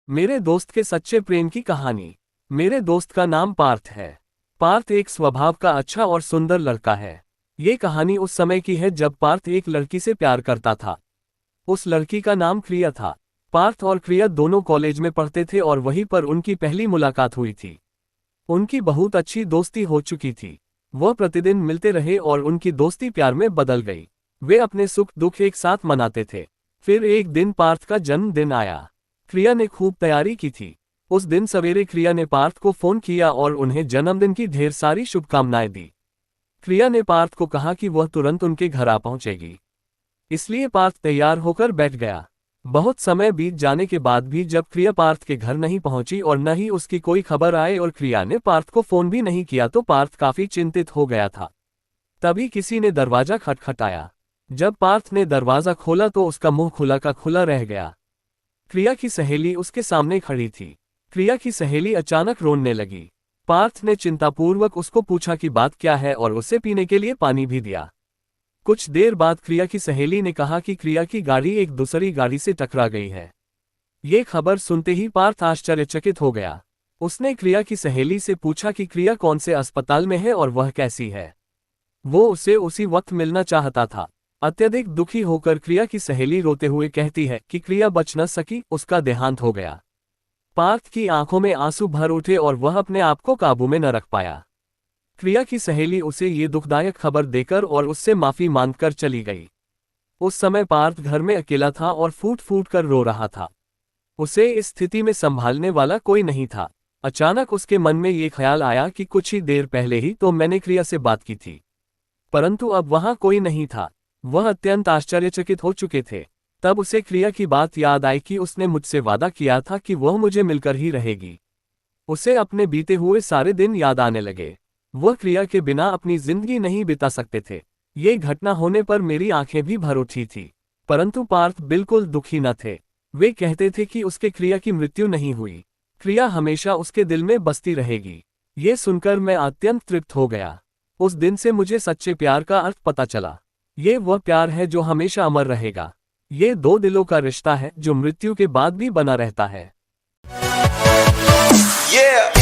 मेरे दोस्त के सच्चे प्रेम की कहानी। मेरे दोस्त का नाम पार्थ है। पार्थ एक स्वभाव का अच्छा और सुंदर लड़का है। ये कहानी उस समय की है जब पार्थ एक लड़की से प्यार करता था। उस लड़की का नाम क्रिया था। पार्थ और क्रिया दोनों कॉलेज में पढ़ते थे और वहीं पर उनकी पहली मुलाकात हुई थी। उनकी बहुत अच्छी दोस्ती हो चुकी थी। वह प्रतिदिन मिलते रहे और उनकी दोस्ती प्यार में बदल गई। वे अपने सुख दुख एक साथ मनाते थे। फिर एक दिन पार्थ का जन्मदिन आया। क्रिया ने खूब तैयारी की थी। उस दिन सवेरे क्रिया ने पार्थ को फोन किया और उन्हें जन्मदिन की ढेर सारी शुभकामनाएं दी। क्रिया ने पार्थ को कहा कि वह तुरंत उनके घर आ पहुंचेगी। इसलिए पार्थ तैयार होकर बैठ गया। बहुत समय बीत जाने के बाद भी जब क्रिया पार्थ के घर नहीं पहुंची और न ही उसकी कोई खबर आए और क्रिया ने पार्थ को फोन भी नहीं किया तो पार्थ काफी चिंतित हो गया था। तभी किसी ने दरवाजा खटखटाया। जब पार्थ ने दरवाजा खोला तो उसका मुंह खुला का खुला रह गया। क्रिया की सहेली उसके सामने खड़ी थी। क्रिया की सहेली अचानक रोने लगी। पार्थ ने चिंतापूर्वक उसको पूछा कि बात क्या है और उसे पीने के लिए पानी भी दिया। कुछ देर बाद क्रिया की सहेली ने कहा कि क्रिया की गाड़ी एक दूसरी गाड़ी से टकरा गई है। ये खबर सुनते ही पार्थ आश्चर्यचकित हो गया। उसने क्रिया की सहेली से पूछा कि क्रिया कौन से अस्पताल में है और वह कैसी है। वो उसे उसी वक्त मिलना चाहता था। अत्यधिक दुखी होकर क्रिया की सहेली रोते हुए कहती है कि क्रिया बच न सकी, उसका देहांत हो गया। पार्थ की आंखों में आंसू भर उठे और वह अपने आप को काबू में न रख पाया। क्रिया की सहेली उसे ये दुखदायक खबर देकर और उससे माफी मांगकर चली गई। उस समय पार्थ घर में अकेला था और फूट फूट कर रो रहा था। उसे इस स्थिति में संभालने वाला कोई नहीं था। अचानक उसके मन में ये ख्याल आया कि कुछ ही देर पहले ही तो मैंने क्रिया से बात की थी, परंतु अब वहां कोई नहीं था। वह अत्यंत आश्चर्यचकित हो चुके थे। तब उसे क्रिया की बात याद आई कि उसने मुझसे वादा किया था कि वह मुझे मिलकर ही रहेगी। उसे अपने बीते हुए सारे दिन याद आने लगे। वह क्रिया के बिना अपनी जिंदगी नहीं बिता सकते थे। ये घटना होने पर मेरी आंखें भी भर उठी थी, परंतु पार्थ बिल्कुल दुखी न थे। वे कहते थे कि उसके क्रिया की मृत्यु नहीं हुई, क्रिया हमेशा उसके दिल में बसती रहेगी। ये सुनकर मैं अत्यंत तृप्त हो गया। उस दिन से मुझे सच्चे प्यार का अर्थ पता चला। ये वह प्यार है जो हमेशा अमर रहेगा। ये दो दिलों का रिश्ता है जो मृत्यु के बाद भी बना रहता है। Yeah!